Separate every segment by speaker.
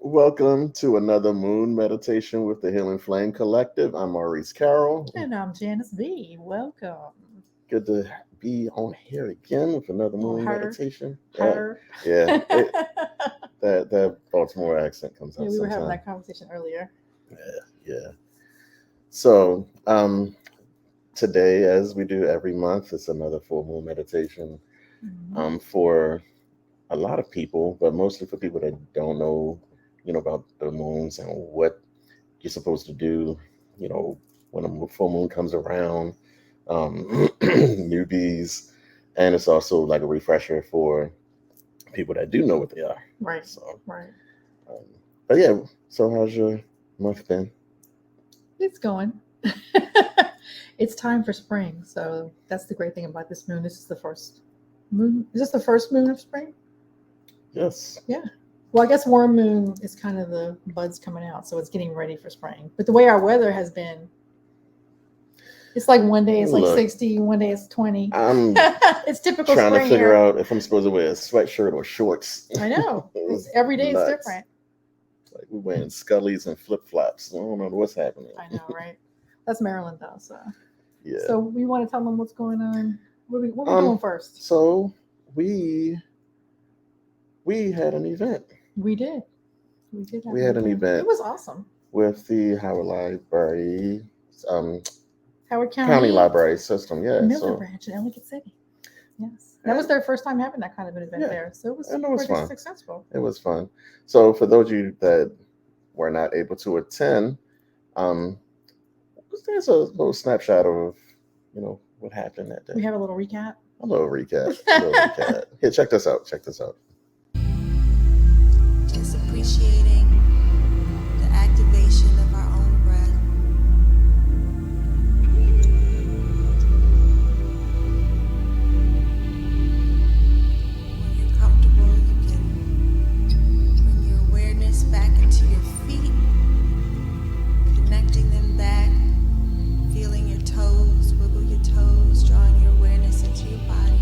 Speaker 1: Welcome to another moon meditation with the Healing Flame Collective. I'm Maurice Carroll.
Speaker 2: And I'm Janice B. Welcome.
Speaker 1: Good to be on here again with another
Speaker 2: Or
Speaker 1: moon
Speaker 2: her.
Speaker 1: meditation.
Speaker 2: Her.
Speaker 1: Yeah,
Speaker 2: Yeah,
Speaker 1: that Baltimore accent comes out
Speaker 2: we were having
Speaker 1: sometimes.
Speaker 2: that conversation earlier.
Speaker 1: Yeah. So, today, as we do every month, it's another full moon meditation. For a lot of people, but mostly for people that don't know, about the moons and what you're supposed to do, when a full moon comes around, newbies, and it's also like a refresher for people that do know what they are.
Speaker 2: Right.
Speaker 1: So,
Speaker 2: Right.
Speaker 1: um, but yeah. So, how's your month been?
Speaker 2: It's going. It's time for spring. So that's the great thing about this moon. This is the first moon. Is this the first moon of spring?
Speaker 1: Yes.
Speaker 2: Yeah. Well, I guess warm moon is kind of the buds coming out. So it's getting ready for spring. But the way our weather has been, it's like one day it's like
Speaker 1: Look,
Speaker 2: 60, one day it's 20.
Speaker 1: I'm
Speaker 2: It's typical
Speaker 1: trying to
Speaker 2: spring
Speaker 1: figure
Speaker 2: here.
Speaker 1: out if I'm supposed to wear a sweatshirt or shorts.
Speaker 2: I know.
Speaker 1: It's
Speaker 2: Every day is
Speaker 1: nuts.
Speaker 2: different.
Speaker 1: Like we're wearing scullies and flip flops. I don't know what's happening.
Speaker 2: I know, right? That's Maryland, though. So,
Speaker 1: Yeah.
Speaker 2: so we want to tell them what's going on. What we doing first?
Speaker 1: So we had an event
Speaker 2: We did. We did.
Speaker 1: We had an event.
Speaker 2: It was awesome.
Speaker 1: with the Howard Library,
Speaker 2: Howard
Speaker 1: County Library System. Yeah.
Speaker 2: Miller
Speaker 1: So
Speaker 2: branch in Ellicott City. Yes, that was their first time having that kind of an event
Speaker 1: Yeah.
Speaker 2: there. So it was
Speaker 1: And it was
Speaker 2: pretty
Speaker 1: fun.
Speaker 2: successful.
Speaker 1: it was fun. So for those of you that were not able to attend, there's a little snapshot of what happened that
Speaker 2: We
Speaker 1: day.
Speaker 2: have a little recap.
Speaker 1: A little recap. Here, check this out.
Speaker 3: Just appreciating the activation of our own breath. When you're comfortable, you can bring your awareness back into your feet, connecting them back, feeling your toes, wiggle your toes, drawing your awareness into your body.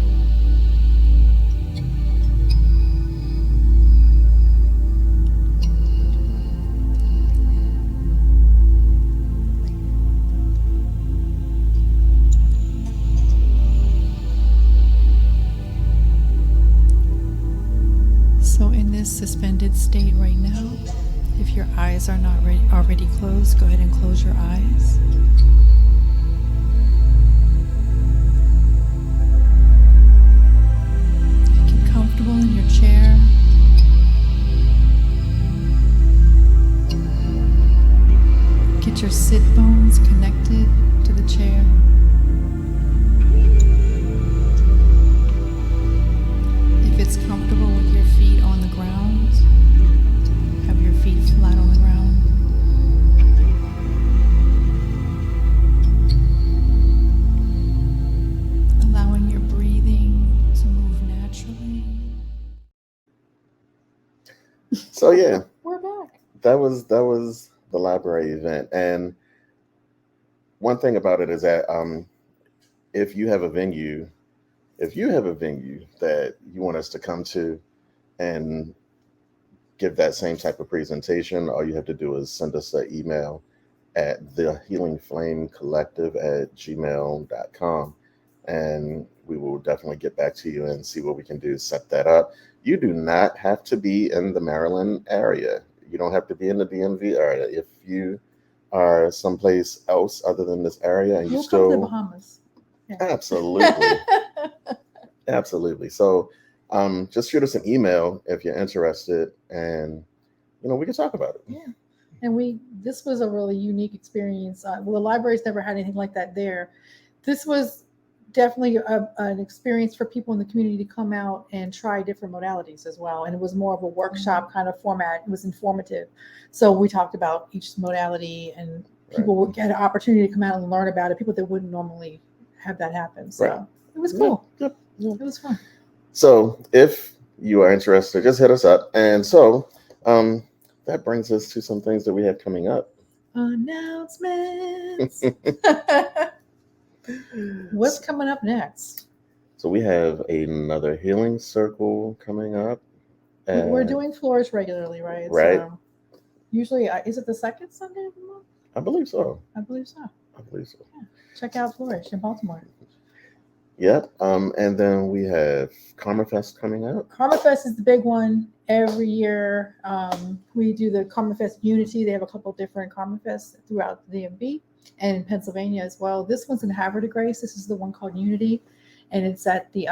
Speaker 2: So in this suspended state right now, if your eyes are not already closed, go ahead and close your eyes. Get comfortable in your chair. Get your sit bones connected to the chair. If it's comfortable with your feet on the ground, have your feet flat on the ground. Allowing your breathing to move naturally.
Speaker 1: So yeah,
Speaker 2: We're back.
Speaker 1: that was the library event, and one thing about it is that if you have a venue that you want us to come to and give that same type of presentation, all you have to do is send us an email at thehealingflamecollective@gmail.com, and we will definitely get back to you and see what we can do to set that up. You do not have to be in the Maryland area. You don't have to be in the DMV area. If you are someplace else other than this area and you
Speaker 2: We'll come to the
Speaker 1: still
Speaker 2: Bahamas. Yeah.
Speaker 1: absolutely. So just shoot us an email if you're interested, and we can talk about it.
Speaker 2: Yeah. And this was a really unique experience. Well, the library's never had anything like that there. This was definitely an experience for people in the community to come out and try different modalities as well. And it was more of a workshop kind of format. It was informative. So we talked about each modality, and people would get an opportunity to come out and learn about it, people that wouldn't normally have that happen. So
Speaker 1: Right.
Speaker 2: it was cool.
Speaker 1: Yep.
Speaker 2: It was fun.
Speaker 1: So if you are interested, just hit us up. And so that brings us to some things that we have coming up.
Speaker 2: Announcements. What's coming up next?
Speaker 1: So we have another healing circle coming up.
Speaker 2: We're doing Flourish regularly, right?
Speaker 1: Right.
Speaker 2: So Usually, is it the second Sunday of the month?
Speaker 1: I believe so.
Speaker 2: I believe so.
Speaker 1: I believe so.
Speaker 2: Check out Flourish in Baltimore.
Speaker 1: Yep. And then we have Karma Fest coming up.
Speaker 2: Karma Fest is the big one every year. We do the Karma Fest Unity. They have a couple different Karma Fests throughout the DMV and in Pennsylvania as well. This one's in Havre de Grace. This is the one called Unity, and it's at the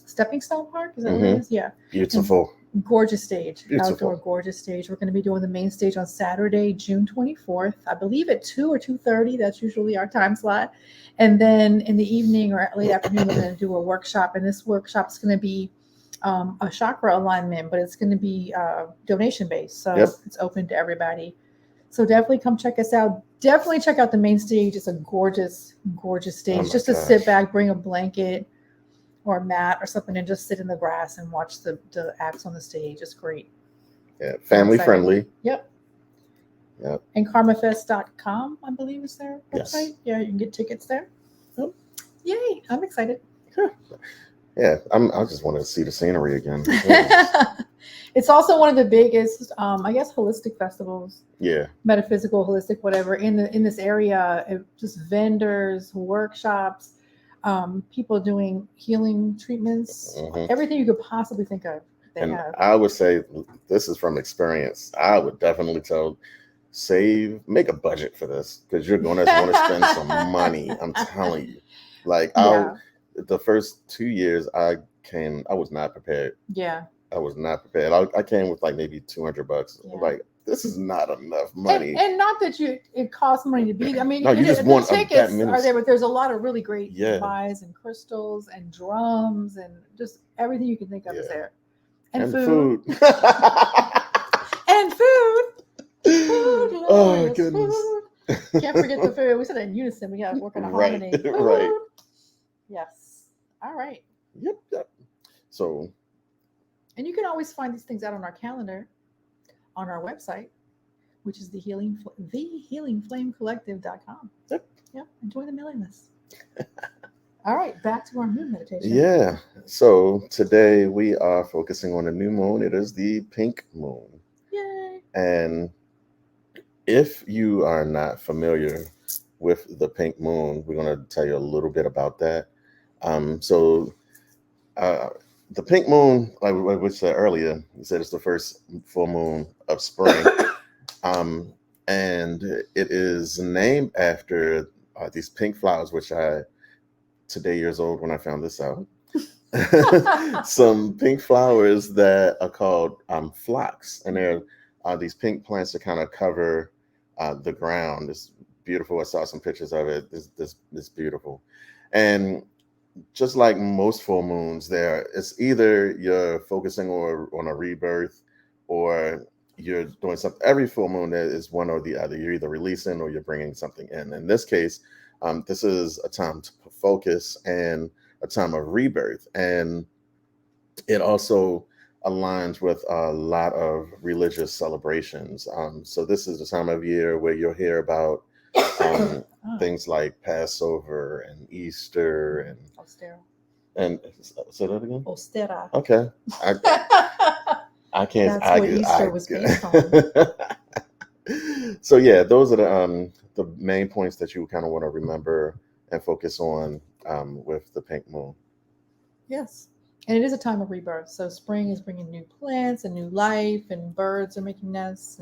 Speaker 2: Stepping Stone Park. Is that what it is? Yeah.
Speaker 1: Beautiful.
Speaker 2: Gorgeous stage.
Speaker 1: Beautiful.
Speaker 2: Outdoor gorgeous stage. We're going to be doing the main stage on Saturday, June 24th. I believe at 2 or 2:30. That's usually our time slot. And then in the evening or late afternoon, we're going to do a workshop. And this workshop is going to be a chakra alignment, but it's going to be donation based. So it's open to everybody. So definitely come check us out. Definitely check out the main stage. It's a gorgeous, gorgeous stage. Just to sit back, bring a blanket or a mat or something and just sit in the grass and watch the acts on the stage. It's great.
Speaker 1: Yeah, family friendly.
Speaker 2: Yep. And karmafest.com, I believe, is their website.
Speaker 1: Yes.
Speaker 2: Yeah, you can get tickets there. Yep. Yay, I'm excited.
Speaker 1: Yeah, I just want to see the scenery again.
Speaker 2: It's also one of the biggest, I guess, holistic festivals.
Speaker 1: Yeah.
Speaker 2: Metaphysical, holistic, whatever, in this area. Just vendors, workshops, people doing healing treatments, everything you could possibly think of. They have.
Speaker 1: I would say, this is from experience, I would definitely make a budget for this, because you're going to want to spend some money. I'm telling you. Like, the first 2 years I was not prepared.
Speaker 2: Yeah.
Speaker 1: I was not prepared. I came with like maybe $200.
Speaker 2: Yeah.
Speaker 1: Like, this is not enough money.
Speaker 2: And not that it costs money to be there. I mean,
Speaker 1: no, you just want
Speaker 2: tickets are there, but there's a lot of really great buys and crystals and drums and just everything you can think of is there. And food. And food. Food.
Speaker 1: Oh, goodness.
Speaker 2: Food. Can't forget the food. We said that in unison. We got to work on a harmony. Food.
Speaker 1: Right.
Speaker 2: Yes. All right.
Speaker 1: Yep. So.
Speaker 2: And you can always find these things out on our calendar, on our website, which is thehealingflamecollective.com. Yep. And join the mailing list. All right, back to our moon meditation.
Speaker 1: Yeah. So today we are focusing on a new moon. It is the pink moon.
Speaker 2: Yay.
Speaker 1: And if you are not familiar with the pink moon, we're going to tell you a little bit about that. The pink moon, like we said earlier, you said it's the first full moon of spring. And it is named after these pink flowers, which today years old when I found this out. Some pink flowers that are called phlox, and they're these pink plants that kind of cover the ground. It's beautiful. I saw some pictures of it. It's beautiful. And just like most full moons, it's either you're focusing on a rebirth, or you're doing something. Every full moon is one or the other. You're either releasing or you're bringing something in. In this case, this is a time to focus and a time of rebirth. And it also aligns with a lot of religious celebrations. So this is the time of year where you'll hear about things like Passover and Easter and
Speaker 2: Ostera.
Speaker 1: And say that again.
Speaker 2: Ostera.
Speaker 1: Okay. I can't.
Speaker 2: That's what Easter was based on.
Speaker 1: So yeah, those are the main points that you kind of want to remember and focus on with the pink moon.
Speaker 2: Yes. And it is a time of rebirth. So spring is bringing new plants and new life, and birds are making nests.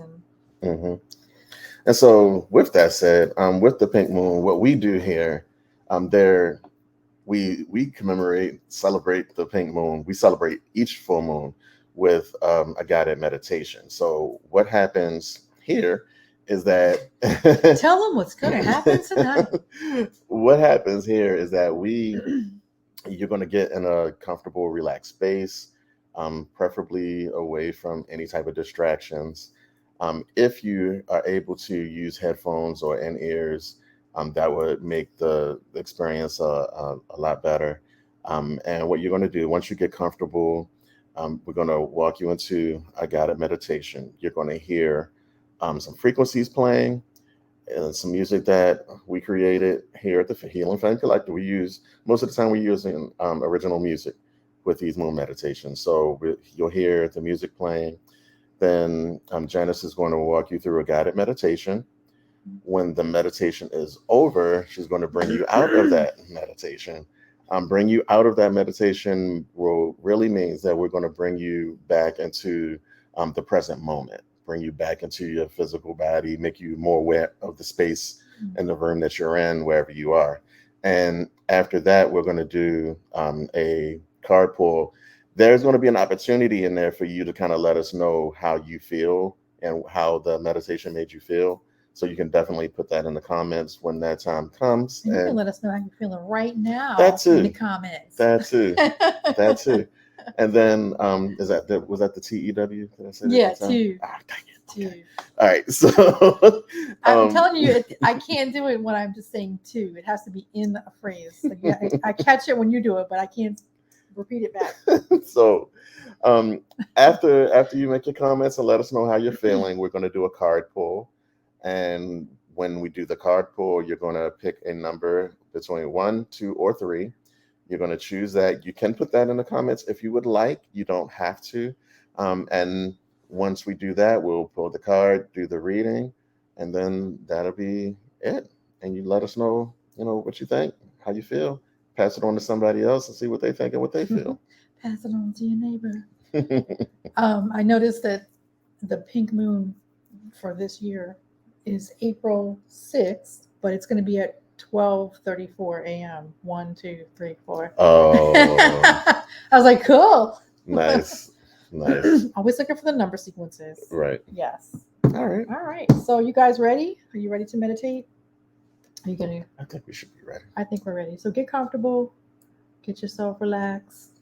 Speaker 2: And
Speaker 1: so with that said, with the pink moon, what we do here, we celebrate the pink moon. We celebrate each full moon with a guided meditation. So what happens here is that
Speaker 2: tell them what's going to happen tonight.
Speaker 1: What happens here is that you're going to get in a comfortable, relaxed space, preferably away from any type of distractions. If you are able to use headphones or in-ears, that would make the experience a lot better. And what you're going to do, once you get comfortable, we're going to walk you into a guided meditation. You're going to hear some frequencies playing and some music that we created here at the Healing Flame Collective. Most of the time we're using original music with these moon meditations. So you'll hear the music playing, Then Janice is going to walk you through a guided meditation. When the meditation is over, she's going to bring you out of that meditation. Bring you out of that meditation will really means that we're going to bring you back into the present moment, bring you back into your physical body, make you more aware of the space in the room that you're in, wherever you are. And after that, we're going to do a card pull. There's going to be an opportunity in there for you to kind of let us know how you feel and how the meditation made you feel. So you can definitely put that in the comments when that time comes.
Speaker 2: And you can let us know how you're feeling right now
Speaker 1: That too.
Speaker 2: in the comments.
Speaker 1: That too. That too. And then was that the TEW? Did I say that
Speaker 2: Yeah,
Speaker 1: at the time?
Speaker 2: two.
Speaker 1: Ah, dang it.
Speaker 2: Two.
Speaker 1: Okay. All right. So
Speaker 2: I'm telling you, I can't do it when I'm just saying two. It has to be in a phrase. Like, yeah, I catch it when you do it, but I can't repeat it back.
Speaker 1: So after you make your comments and let us know how you're feeling, we're going to do a card pull. And when we do the card pull, you're going to pick a number between 1, 2, or 3. You're going to choose that. You can put that in the comments if you would like. You don't have to. And once we do that, we'll pull the card, do the reading, and then that'll be it. And you let us know, what you think, how you feel. Pass it on to somebody else and see what they think and what they feel.
Speaker 2: Pass it on to your neighbor. I noticed that the pink moon for this year is April 6th, but it's going to be at 12:34 a.m. 1, 2, 3, 4.
Speaker 1: Oh,
Speaker 2: I was like, cool.
Speaker 1: nice.
Speaker 2: Always looking for the number sequences.
Speaker 1: Right.
Speaker 2: Yes.
Speaker 1: All right.
Speaker 2: All right. So you guys ready? Are you ready to meditate? Are you gonna?
Speaker 1: I think we should be ready.
Speaker 2: I think we're ready. So get comfortable. Get yourself relaxed.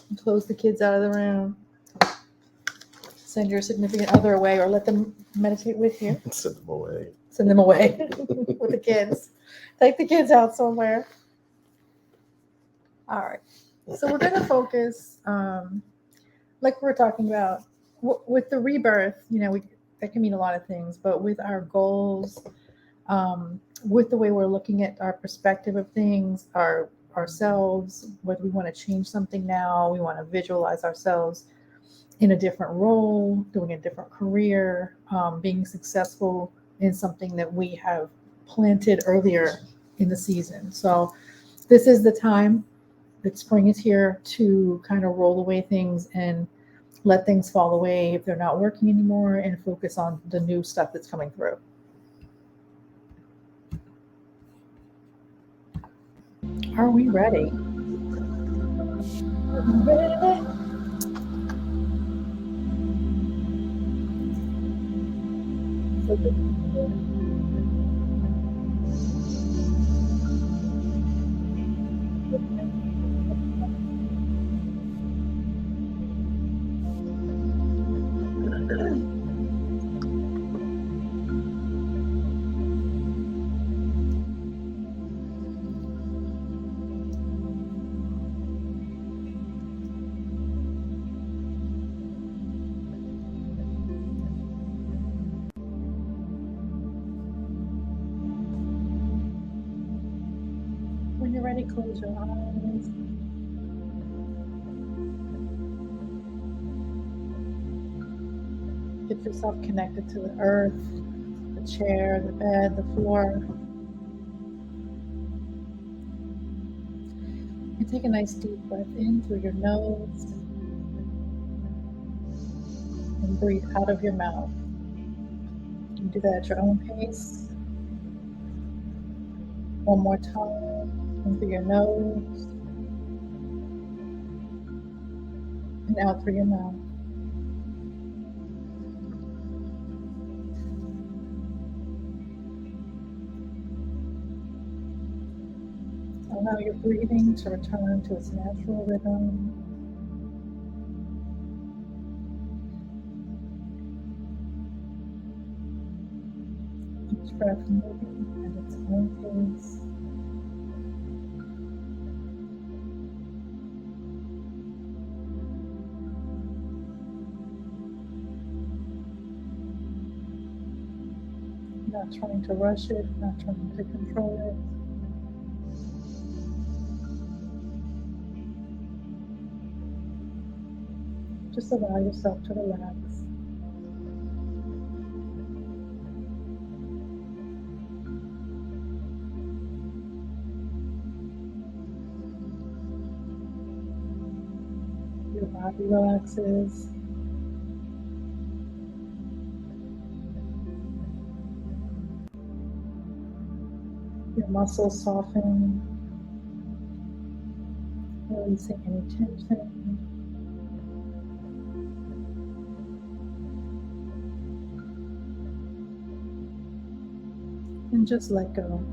Speaker 2: And close the kids out of the room. Send your significant other away, or let them meditate with you.
Speaker 1: Send them away.
Speaker 2: Send them away with the kids. Take the kids out somewhere. All right. So we're going to focus, like we were talking about, with the rebirth. That can mean a lot of things, but with our goals, with the way we're looking at our perspective of things, ourselves, whether we want to change something now, we want to visualize ourselves in a different role, doing a different career, being successful in something that we have planted earlier in the season. So this is the time that spring is here to kind of roll away things and let things fall away if they're not working anymore and focus on the new stuff that's coming through. Are we ready? Ready? When you're ready, close your eyes. Get yourself connected to the earth, the chair, the bed, the floor. And take a nice deep breath in through your nose and breathe out of your mouth. You do that at your own pace. One more time. In through your nose and out through your mouth. Allow your breathing to return to its natural rhythm. Each breath moving at its own pace. Not trying to rush it, not trying to control it. Just allow yourself to relax. body relaxes. Your muscles soften, releasing any tension. And just let go.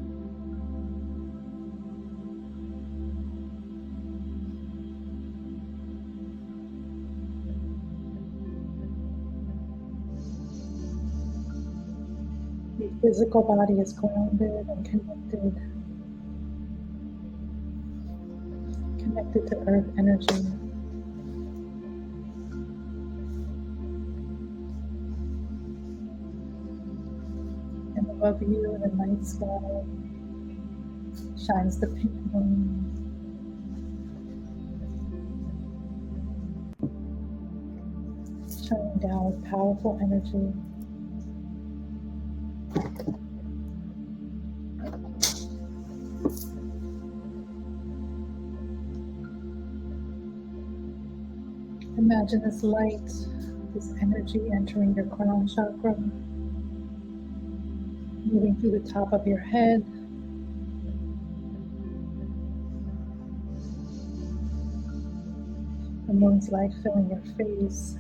Speaker 2: Your physical body is grounded and connected to earth energy. And above you, the night sky shines the pink moon. Shining down with powerful energy. Imagine this light, this energy entering your crown chakra, moving through the top of your head, the moon's light filling your face,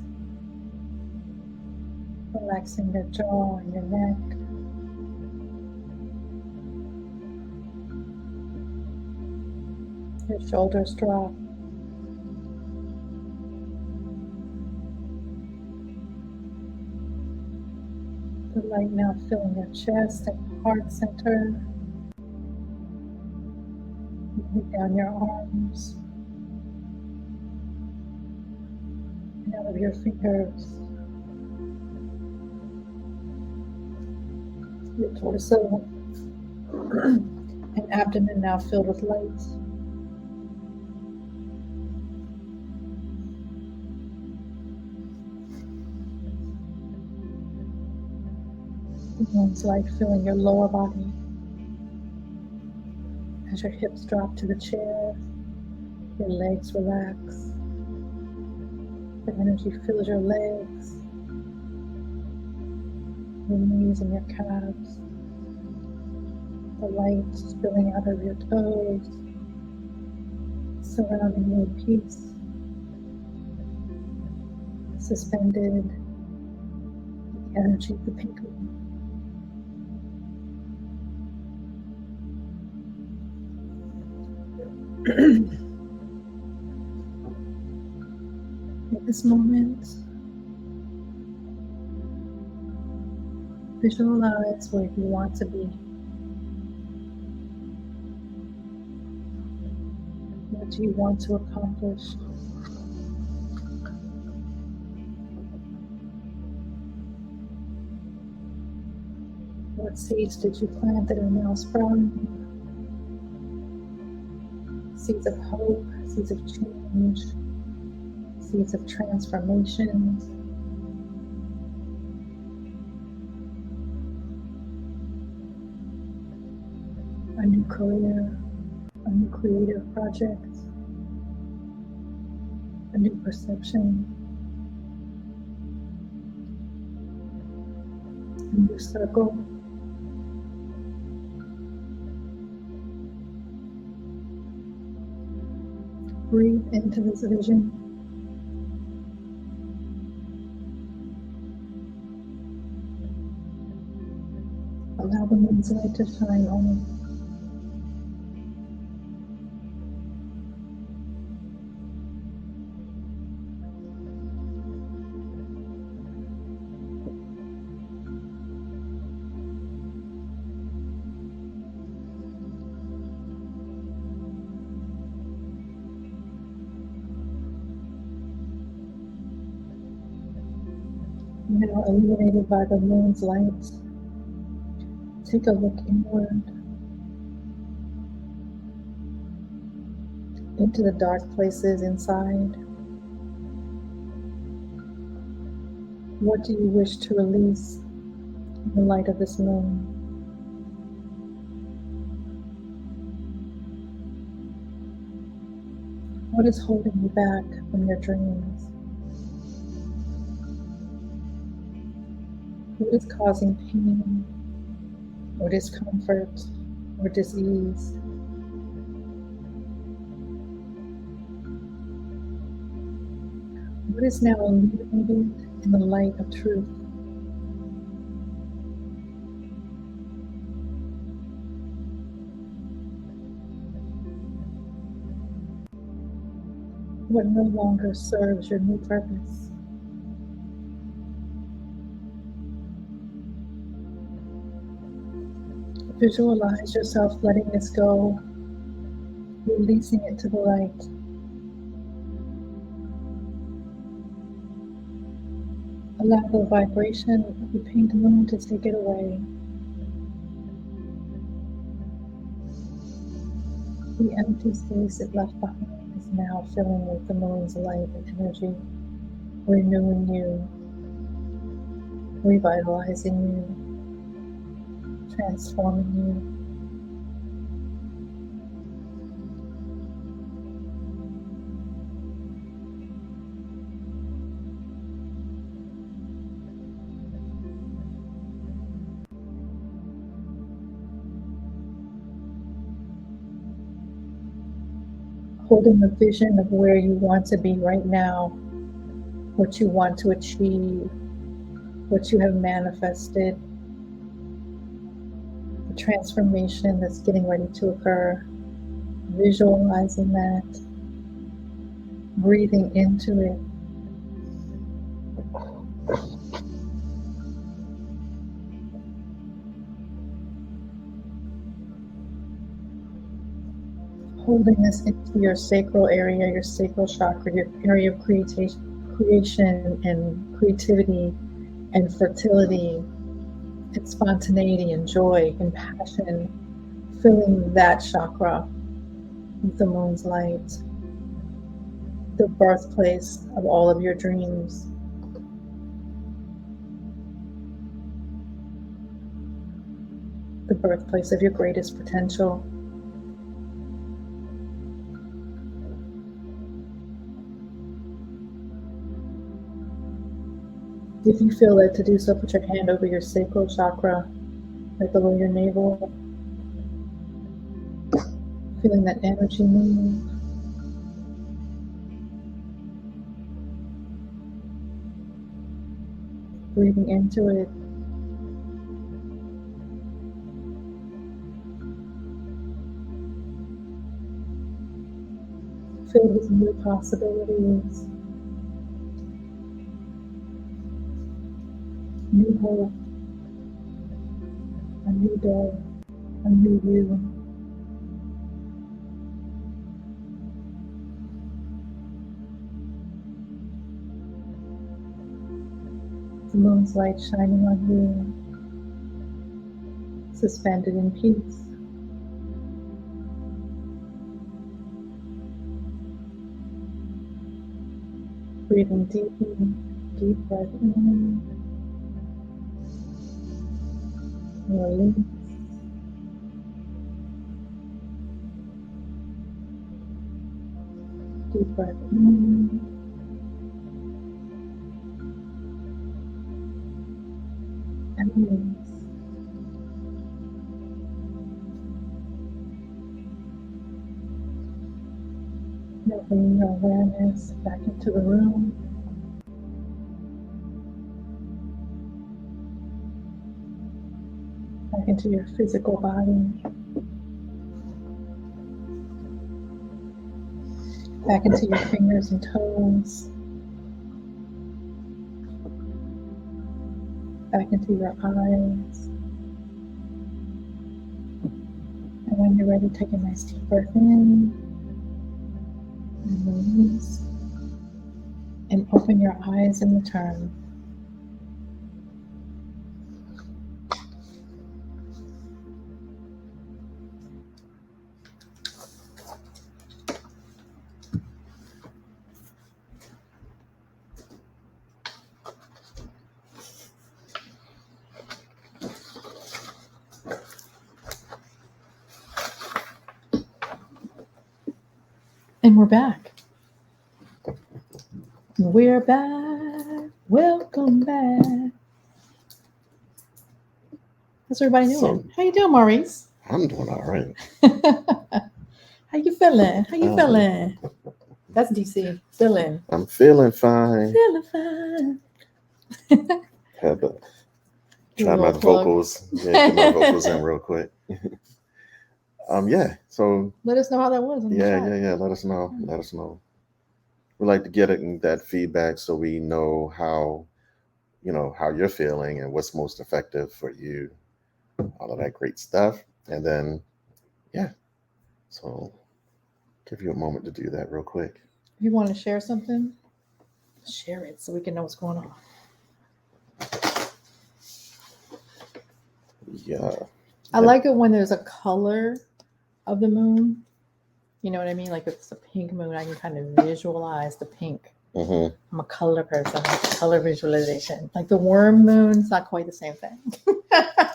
Speaker 2: relaxing your jaw and your neck. Your shoulders drop. The light now filling your chest and heart center. Moving down your arms and out of your fingers. Your torso and abdomen now filled with light. The moon's light filling your lower body as your hips drop to the chair, your legs relax. The energy fills your legs, your knees and your calves. The light spilling out of your toes, surrounding you in peace, suspended the energy of the pink moon. At this moment, visualize where you want to be. What do you want to accomplish? What seeds did you plant that are now sprouting? Seeds of hope, seeds of change, seeds of transformation. A new career, a new creative project, a new perception, a new circle. Breathe into this vision. Allow the moon's light to shine on it. Now illuminated by the moon's light, take a look inward into the dark places inside. What do you wish to release in the light of this moon? What is holding you back from your dreams? What is causing pain or discomfort or disease? What is now illuminated in the light of truth? What no longer serves your new purpose? Visualize yourself letting this go, releasing it to the light. Allow the vibration of the pink moon to take it away. The empty space it left behind is now filling with the moon's light and energy, renewing you, revitalizing you, transforming you. Holding a vision of where you want to be right now, what you want to achieve, what you have manifested, the transformation that's getting ready to occur, visualizing that, breathing into it. Holding this into your sacral area, your sacral chakra, your area of creation and creativity and fertility and spontaneity and joy and passion, filling that chakra with the moon's light, the birthplace of all of your dreams. The birthplace of your greatest potential. If you feel led to do so, put your hand over your sacral chakra, right below your navel. Feeling that energy move. Breathing into it. Filled with new possibilities. New hope, a new day, a new you. The moon's light shining on you, suspended in peace. Breathing deeply, deep breath in. Release. Deep breath in. And release. Now bring your awareness back into the room. Back into your physical body. Back into your fingers and toes. Back into your eyes. And when you're ready, take a nice deep breath in and release. And open your eyes and return. And we're back. We're back. Welcome back. How's everybody doing?
Speaker 1: So-
Speaker 2: How you doing, Maurice?
Speaker 1: I'm doing all right.
Speaker 2: How you feeling? How you
Speaker 1: Um,
Speaker 2: feeling? That's DC. Feeling.
Speaker 1: I'm feeling fine.
Speaker 2: Feeling fine.
Speaker 1: Had to
Speaker 2: Do a
Speaker 1: try my
Speaker 2: little plug.
Speaker 1: vocals. Yeah, get my vocals in real quick. Yeah. So
Speaker 2: Let us know how that was. In the chat.
Speaker 1: yeah. Let us know. Let us know. We like to get that feedback so we know how how you're feeling and what's most effective for you. All of that great stuff. And then so give you a moment to do that real quick.
Speaker 2: If you want to share something, share it so we can know what's going on.
Speaker 1: Yeah.
Speaker 2: I like it when there's a color of the moon. You know what I mean? Like if it's a pink moon, I can kind of visualize the pink.
Speaker 1: Mm-hmm.
Speaker 2: I'm a color person, color visualization. Like the worm moon's not quite the same thing.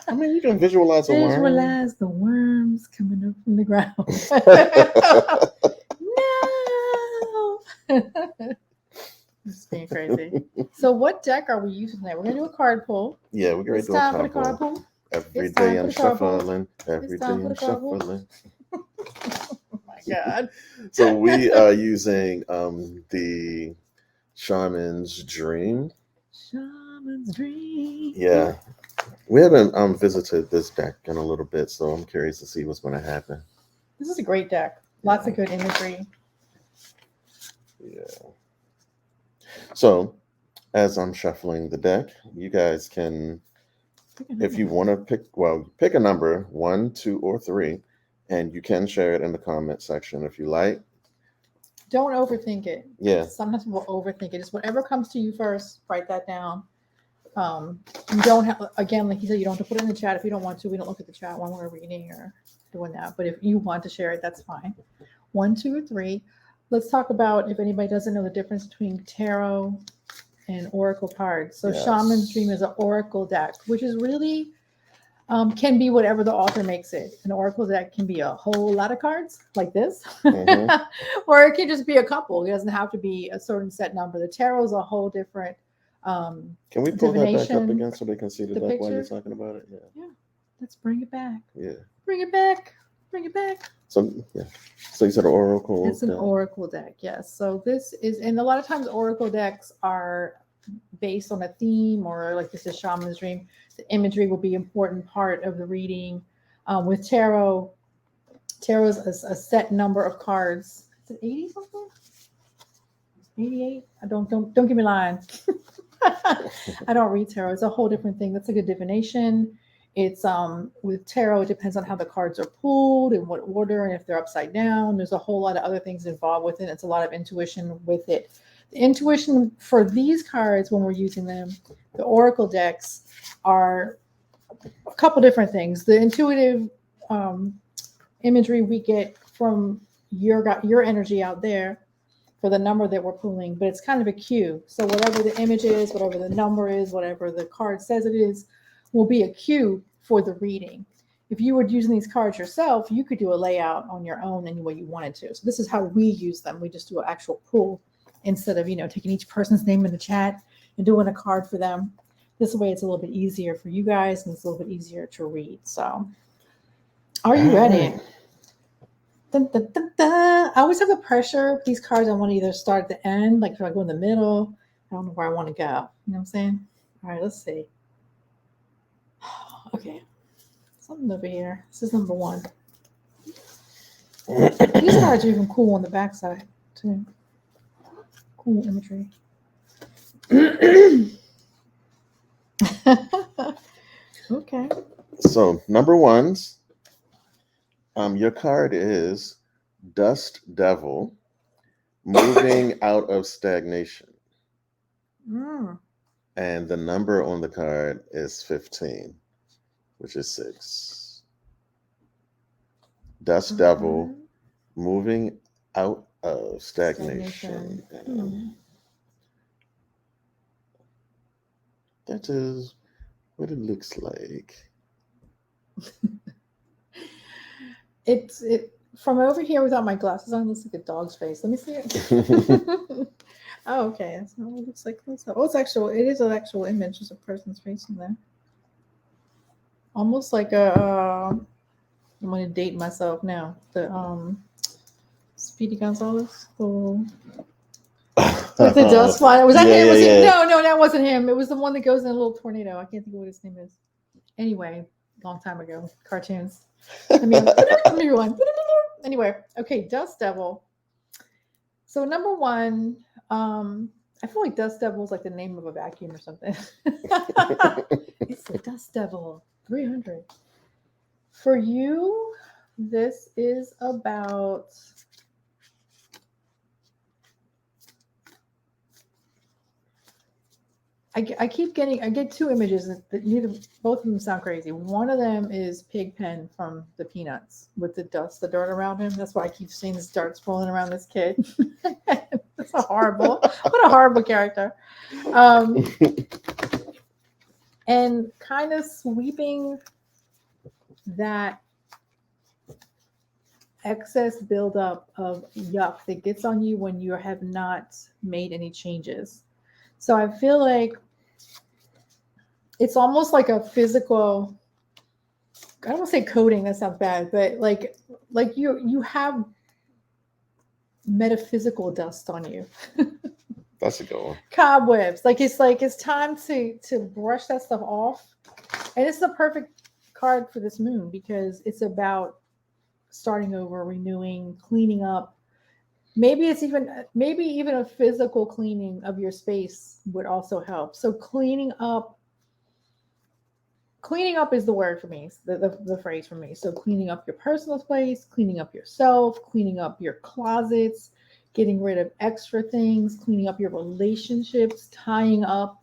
Speaker 1: I mean, you can visualize a worm.
Speaker 2: Visualize the worms coming up from the ground. No. It's being crazy. So what deck are we using tonight? We're gonna do a card pull.
Speaker 1: Yeah, we're going
Speaker 2: It's
Speaker 1: to do a
Speaker 2: time for the
Speaker 1: card
Speaker 2: card
Speaker 1: pull.
Speaker 2: pull.
Speaker 1: Every
Speaker 2: It's time
Speaker 1: day
Speaker 2: for
Speaker 1: I'm
Speaker 2: the card pull.
Speaker 1: shuffling. Every
Speaker 2: It's
Speaker 1: day
Speaker 2: time for
Speaker 1: I'm
Speaker 2: the card pull.
Speaker 1: shuffling.
Speaker 2: Oh my god.
Speaker 1: So we are using the Shaman's Dream.
Speaker 2: Shaman's Dream.
Speaker 1: Yeah. We haven't visited this deck in a little bit, so I'm curious to see what's going to happen.
Speaker 2: This is a great deck. Lots of good imagery.
Speaker 1: Yeah. So as I'm shuffling the deck, you guys can, if you want to pick a number, 1, 2, or 3, and you can share it in the comment section if you like.
Speaker 2: Don't overthink it.
Speaker 1: Yeah.
Speaker 2: Sometimes people overthink it. Just whatever comes to you first, write that down. You don't have, again, like you said, you don't have to put it in the chat if you don't want to. We don't look at the chat when we're reading or doing that. But if you want to share it, that's fine. 1, 2, or 3. Let's talk about, if anybody doesn't know the difference between tarot and oracle cards. So
Speaker 1: Yes.
Speaker 2: Shaman's Dream is an oracle deck, which is really can be whatever the author makes it. An oracle deck can be a whole lot of cards like this,
Speaker 1: Mhm.
Speaker 2: or it can just be a couple. It doesn't have to be a certain set number. The tarot is a whole different.
Speaker 1: Can we pull that back up
Speaker 2: divination,
Speaker 1: again so they can see the
Speaker 2: the
Speaker 1: deck while you're
Speaker 2: picture.
Speaker 1: talking about it? Yeah.
Speaker 2: Let's bring it back.
Speaker 1: Yeah.
Speaker 2: Bring it back. Bring it back.
Speaker 1: So yeah. So you said oracle.
Speaker 2: It's an
Speaker 1: deck.
Speaker 2: oracle deck, yes. So this is, and a lot of times oracle decks are based on a theme, or like this is Shaman's Dream. The imagery will be an important part of the reading. With tarot is a set number of cards. Is it 80 something? 88? Don't give me lying. I don't read tarot. It's a whole different thing. That's a good divination. It's with tarot, it depends on how the cards are pulled and what order, and if they're upside down. There's a whole lot of other things involved with it. It's a lot of intuition with it. The intuition for these cards, when we're using them, the oracle decks, are a couple different things. The intuitive imagery we get from your energy out there for the number that we're pulling, but it's kind of a cue. So whatever the image is, whatever the number is, whatever the card says it is, will be a cue for the reading. If you were using these cards yourself, you could do a layout on your own any way you wanted to. So this is how we use them. We just do an actual pull instead of, taking each person's name in the chat and doing a card for them. This way it's a little bit easier for you guys, and it's a little bit easier to read. So are you ready? Dun, dun, dun, dun. I always have the pressure. These cards I want to either start at the end, like if I go in the middle, I don't know where I want to go. You know what I'm saying? All right, let's see. Okay. Something over here. This is number 1. These cards are even cool on the backside, too. Cool imagery. Okay.
Speaker 1: So number 1's, your card is Dust Devil, moving out of stagnation, and the number on the card is 15, which is 6. Dust Devil, moving out of stagnation. That is what it looks like.
Speaker 2: from over here without my glasses on, it looks like a dog's face. Let me see it. Oh, okay. That's not what it looks like close up. Oh, it is an actual image. There's a person's face in there. Almost like I'm gonna date myself now. The Speedy Gonzalez. With the dust flying. Was that him? Was he? No, that wasn't him. It was the one that goes in a little tornado. I can't think of what his name is. Anyway, long time ago. Cartoons. Let me rewind. Anyway, okay, Dust Devil. So number one, I feel like Dust Devil is like the name of a vacuum or something. It's the Dust Devil 300. For you, this is about I get two images that both of them sound crazy. One of them is Pigpen from the Peanuts with the dirt around him. That's why I keep seeing this dirt swirling around this kid. That's what a horrible character. And kind of sweeping that excess buildup of yuck that gets on you when you have not made any changes. So I feel like it's almost like a physical, I don't want to say coating, that sounds bad, but like you have metaphysical dust on you.
Speaker 1: That's a good one.
Speaker 2: Cobwebs. It's time to brush that stuff off. And it's the perfect card for this moon because it's about starting over, renewing, cleaning up. Maybe even a physical cleaning of your space would also help. So cleaning up is the word for me, the phrase for me. So cleaning up your personal space, cleaning up yourself, cleaning up your closets, getting rid of extra things, cleaning up your relationships, tying up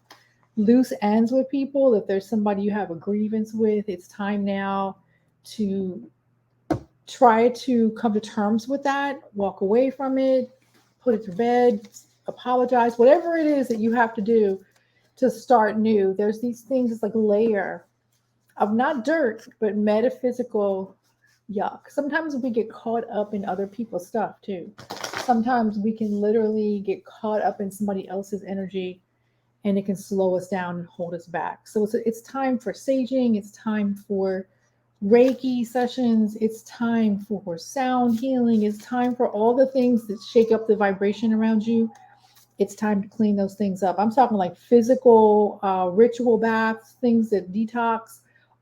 Speaker 2: loose ends with people. If there's somebody you have a grievance with, it's time now to try to come to terms with that, walk away from it, put it to bed, apologize, whatever it is that you have to do to start new. There's these things, it's like a layer of not dirt, but metaphysical yuck. Sometimes we get caught up in other people's stuff too. Sometimes we can literally get caught up in somebody else's energy and it can slow us down and hold us back. So it's time for saging. It's time for Reiki sessions. It's time for sound healing. It's time for all the things that shake up the vibration around you. It's time to clean those things up. I'm talking like physical ritual baths, things that detox,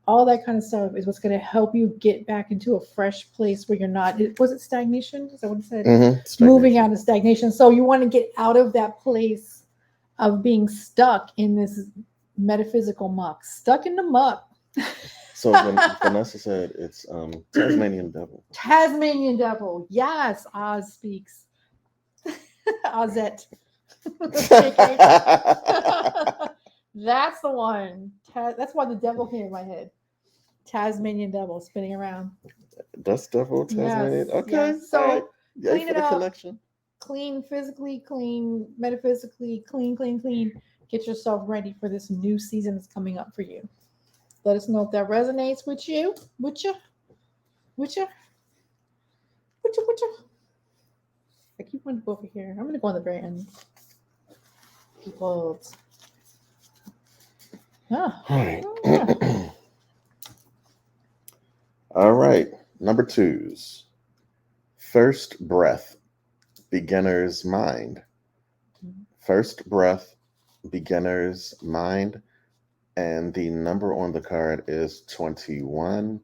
Speaker 2: all that kind of stuff is what's going to help you get back into a fresh place where you're not. Was it stagnation? Is that what it said?
Speaker 1: Mm-hmm.
Speaker 2: Moving out of stagnation. So you want to get out of that place of being stuck in this metaphysical muck. Stuck in the muck.
Speaker 1: So when Vanessa said it's Tasmanian devil.
Speaker 2: Tasmanian devil. Yes, Oz speaks. Ozette. That's the one. That's why the devil came in my head. Tasmanian devil spinning around.
Speaker 1: Dust devil, Tasmanian.
Speaker 2: Yes,
Speaker 1: Okay.
Speaker 2: yes. So
Speaker 1: right.
Speaker 2: clean it up.
Speaker 1: Connection.
Speaker 2: Clean physically, clean metaphysically, clean. Get yourself ready for this new season that's coming up for you. Let us know if that resonates with you. I keep wanting to go over here. I'm going to go on the very end. People.
Speaker 1: All right. All right. Number 2's first breath, beginner's mind. First breath, beginner's mind. And the number on the card is 21,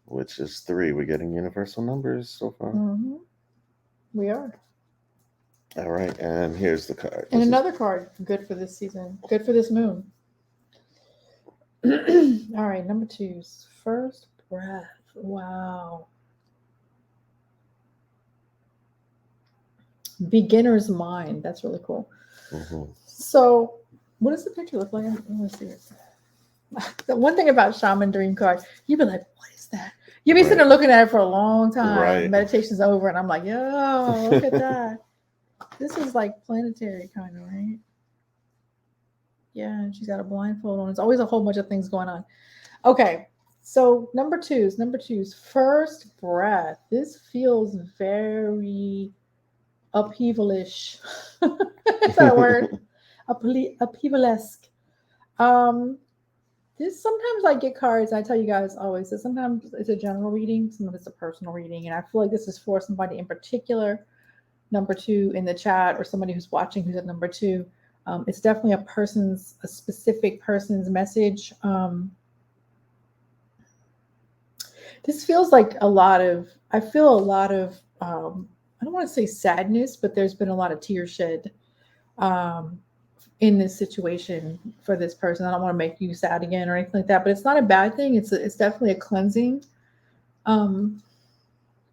Speaker 1: which is 3. We're getting universal numbers so far.
Speaker 2: Mm-hmm. We are.
Speaker 1: All right. And here's the card.
Speaker 2: And another card good for this season. Good for this moon. All right. Number 2's first breath. Wow. Beginner's mind. That's really cool.
Speaker 1: Mm-hmm.
Speaker 2: So what does the picture look like? Let me see it. The one thing about Shaman Dream card, you'd be like, what is that? You'd be sitting there looking at it for a long time.
Speaker 1: Right.
Speaker 2: Meditation's over, and I'm like, yo, look at that. This is like planetary kind of, right? Yeah, and she's got a blindfold on. It's always a whole bunch of things going on. Okay, So number two's first breath. This feels very upheavalish. Is that a word? Upheavalesque. Um, this sometimes I get cards. I tell you guys always that sometimes it's a general reading, sometimes it's a personal reading, and I feel like this is for somebody in particular. Number two in the chat, or somebody who's watching who's at number two. It's definitely a specific person's message. This feels like I feel a lot of, I don't want to say sadness, but there's been a lot of tears shed um, in this situation for this person. I don't want to make you sad again or anything like that, but it's not a bad thing. It's definitely a cleansing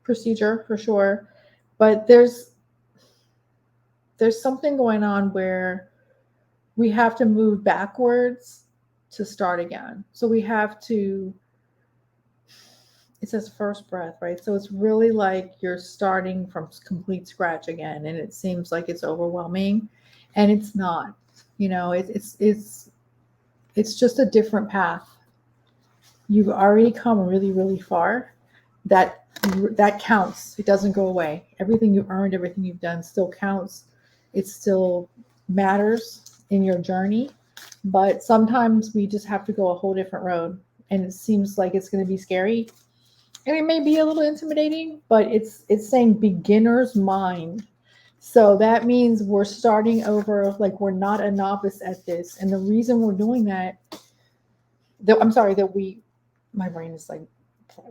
Speaker 2: procedure for sure. But there's something going on where we have to move backwards to start again. So we have to, it says first breath, right? So it's really like you're starting from complete scratch again, and it seems like it's overwhelming, and it's not. It's just a different path. You've already come really, really far. That counts. It doesn't go away. Everything you earned, everything you've done still counts. It still matters in your journey, but sometimes we just have to go a whole different road, and it seems like it's going to be scary. And it may be a little intimidating, but it's saying beginner's mind. So that means we're starting over, like we're not a novice at this. And the reason we're doing that my brain is like,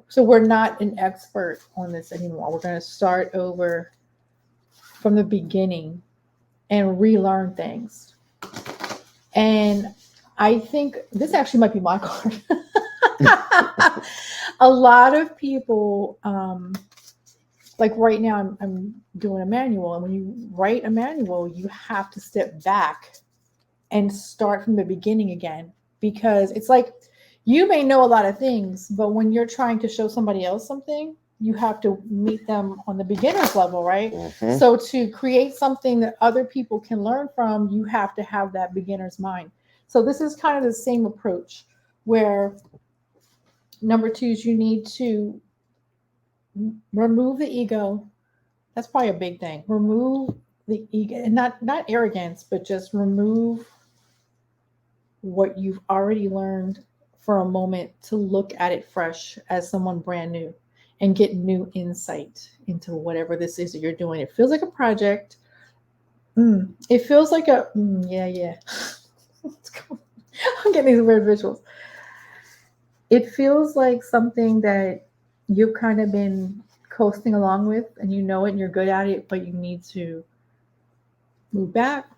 Speaker 2: so we're not an expert on this anymore. We're going to start over from the beginning and relearn things. And I think this actually might be my card. A lot of people, like right now, I'm doing a manual, and when you write a manual, you have to step back and start from the beginning again, because it's like you may know a lot of things, but when you're trying to show somebody else something, you have to meet them on the beginner's level, right?
Speaker 1: Mhm.
Speaker 2: So to create something that other people can learn from, you have to have that beginner's mind. So this is kind of the same approach where number two is you need to remove the ego. That's probably a big thing. Remove the ego, and not arrogance, but just remove what you've already learned for a moment to look at it fresh as someone brand new and get new insight into whatever this is that you're doing. It feels like a project. It feels like yeah. I'm getting these weird visuals. It feels like something that you've kind of been coasting along with, and you know it and you're good at it, but you need to move back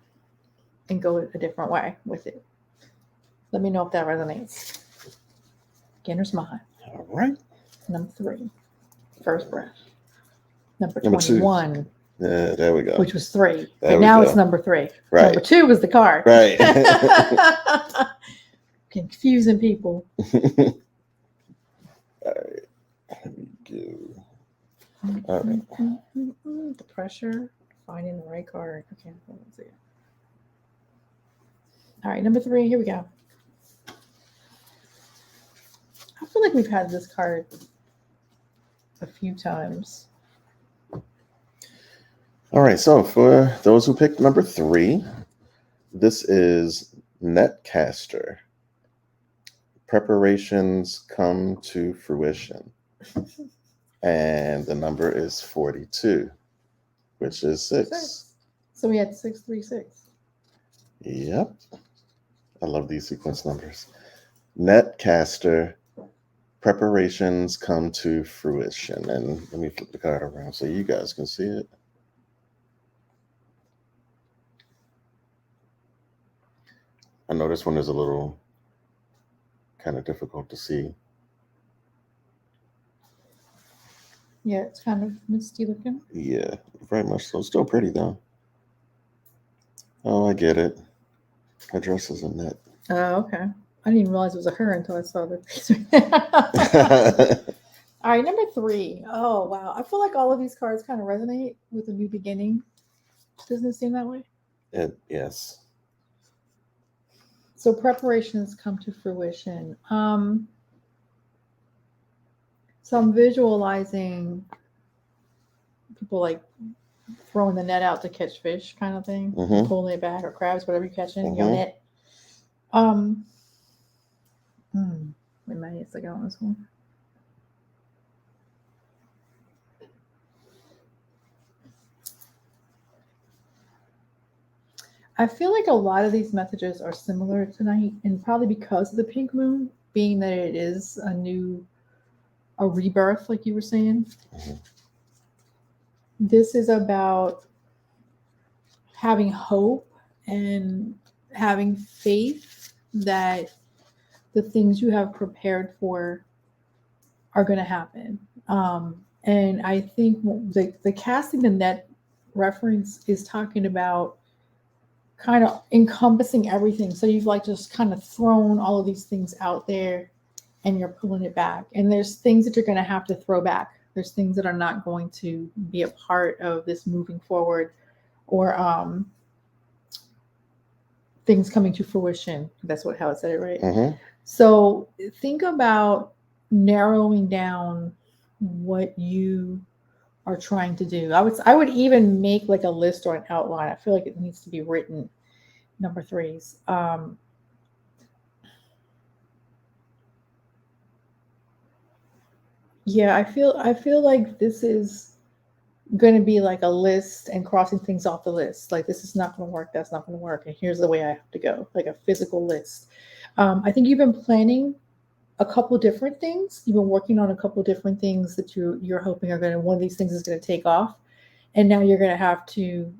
Speaker 2: and go a different way with it. Let me know if that resonates. Beginner's mind.
Speaker 1: All right.
Speaker 2: Number 3, first breath. Number
Speaker 1: Number
Speaker 2: 21,
Speaker 1: Yeah, there we go.
Speaker 2: which was 3.
Speaker 1: There
Speaker 2: And
Speaker 1: we
Speaker 2: now
Speaker 1: go.
Speaker 2: it's number 3.
Speaker 1: Right.
Speaker 2: Number 2 was the card.
Speaker 1: Right.
Speaker 2: Confusing people.
Speaker 1: All right. Let me go. All right.
Speaker 2: The pressure, finding the right card. Okay, let's see. All right, number 3, here we go. I feel like we've had this card a few times.
Speaker 1: All right. So for those who picked number 3, this is Netcaster. Preparations come to fruition. And the number is 42, which is 6.
Speaker 2: So we had 636.
Speaker 1: Yep. I love these sequence numbers. Netcaster. Preparations come to fruition. And let me flip the card around so you guys can see it. I know this one is a little kind of difficult to see.
Speaker 2: Yeah, it's kind of misty looking.
Speaker 1: Yeah, very much so. Still pretty though. Oh, I get it. Her dress is a net.
Speaker 2: Oh, okay. I didn't even realize it was a her until I saw the piece. All right, number 3. Oh, wow. I feel like all of these cards kind of resonate with a new beginning. Doesn't it seem that way?
Speaker 1: Yes.
Speaker 2: So preparations come to fruition. So I'm visualizing people like throwing the net out to catch fish, kind of thing,
Speaker 1: Mhm.
Speaker 2: pulling it back, or crabs, whatever you're catching in your
Speaker 1: Mhm.
Speaker 2: net. Um, we might need to go on this one. I feel like a lot of these messages are similar tonight, and probably because of the pink moon, being that it is a rebirth, like you were saying.
Speaker 1: Mhm.
Speaker 2: This is about having hope and having faith that the things you have prepared for are going to happen. And I think the casting the net reference is talking about kind of encompassing everything. So you've like just kind of thrown all of these things out there and you're pulling it back. And there's things that you're going to have to throw back. There's things that are not going to be a part of this moving forward, or things coming to fruition. That's how it said it, right?
Speaker 1: Mhm.
Speaker 2: So think about narrowing down what you are trying to do. I would even make like a list or an outline. I feel like it needs to be written. Number threes. Yeah, I feel like this is going to be like a list and crossing things off the list. Like this is not going to work. That's not going to work. And here's the way I have to go. Like a physical list. I think you've been planning a couple different things. You've been working on a couple different things that you're hoping are going to. One of these things is going to take off, and now you're going to have to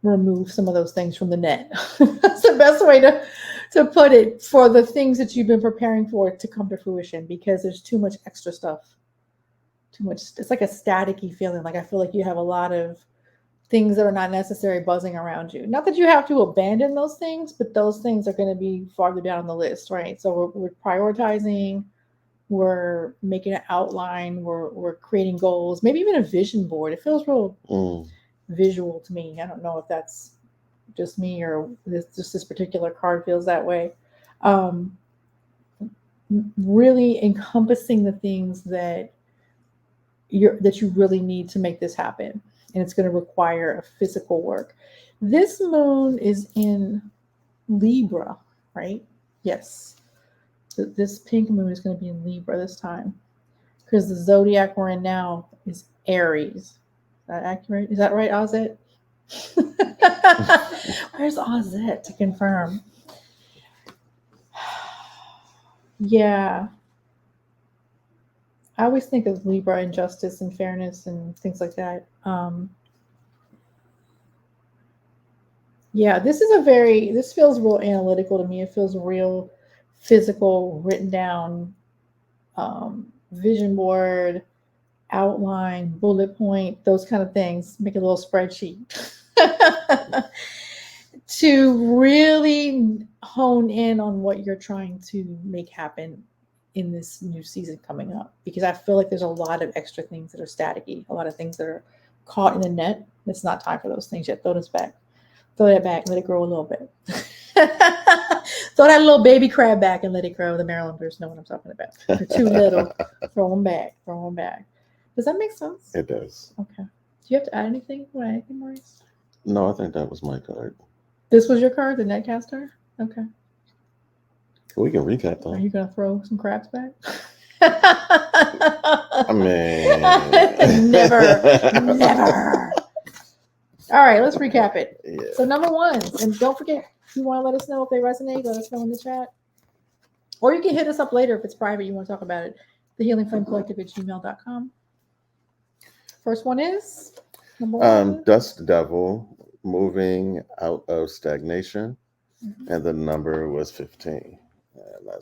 Speaker 2: remove some of those things from the net. That's the best way to put it, for the things that you've been preparing for to come to fruition, because there's too much extra stuff. Too much. It's like a staticky feeling. Like I feel like you have a lot of things that are not necessary buzzing around you. Not that you have to abandon those things, but those things are going to be farther down the list, right? So we're prioritizing, we're making an outline, we're creating goals, maybe even a vision board. It feels real visual to me. I don't know if that's just me or this particular card feels that way. Really encompassing the things that you really need to make this happen, and it's going to require a physical work. This moon is in Libra, right? Yes. This pink moon is going to be in Libra this time, because the zodiac we're in now is Aries. Is that accurate? Is that right, Ozette? Where's Ozette to confirm? Yeah. I always think of Libra and justice and fairness and things like that. Yeah, this feels real analytical to me. It feels real physical, written down, vision board, outline, bullet point, those kind of things. Make a little spreadsheet to really hone in on what you're trying to make happen in this new season coming up. Because I feel like there's a lot of extra things that are staticky, a lot of things that are caught in the net. It's not time for those things yet. Throw this back. Throw that back. Let it grow a little bit. Throw that little baby crab back and let it grow. The Marylanders know what I'm talking about. They're too little. Throw them back. Throw them back. Does that make sense?
Speaker 1: It does.
Speaker 2: Okay. Do you have to add anything? Want to add anything, Maurice?
Speaker 1: No, I think that was my card.
Speaker 2: This was your card, the Netcaster? Okay.
Speaker 1: We can recap though.
Speaker 2: Are you going to throw some crabs back?
Speaker 1: I mean,
Speaker 2: never. All right, let's recap it.
Speaker 1: Yeah.
Speaker 2: So number one, and don't forget, if you want to let us know if they resonate, let us know in the chat. Or you can hit us up later if it's private, you want to talk about it. thehealingflamecollective@gmail.com. First one is number one.
Speaker 1: Dust Devil, moving out of stagnation, and the number was 15.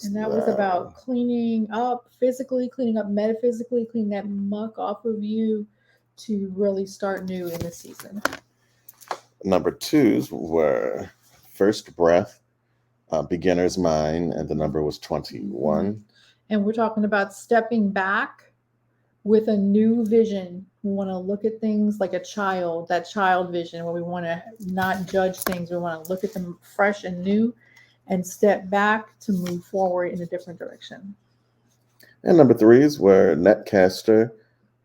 Speaker 2: And that was about cleaning up physically, cleaning up metaphysically, cleaning that muck off of you to really start new in this season.
Speaker 1: Number twos were First Breath, Beginner's Mind, and the number was 21.
Speaker 2: And we're talking about stepping back with a new vision. We want to look at things like a child, that child vision where we want to not judge things. We want to look at them fresh and new and step back to move forward in a different direction.
Speaker 1: And number 3 is where Netcaster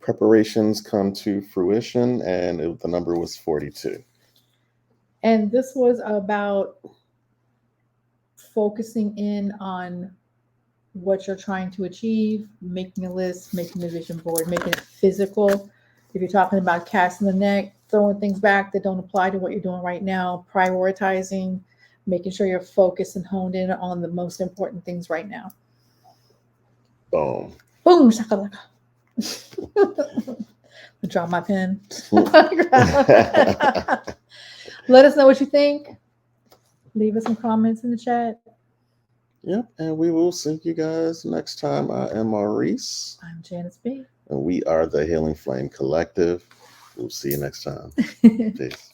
Speaker 1: preparations come to fruition, and the number was 42.
Speaker 2: And this was about focusing in on what you're trying to achieve, making a list, making a vision board, making it physical. If you're talking about casting the net, throwing things back that don't apply to what you're doing right now, prioritizing, making sure you're focused and honed in on the most important things right now.
Speaker 1: Boom.
Speaker 2: Boom, shakalaka. Drop my pen. Let us know what you think. Leave us some comments in the chat.
Speaker 1: Yep, and we will see you guys next time. I am Maurice,
Speaker 2: I'm Janice B.
Speaker 1: and we are the Healing Flame Collective. We'll see you next time. Peace.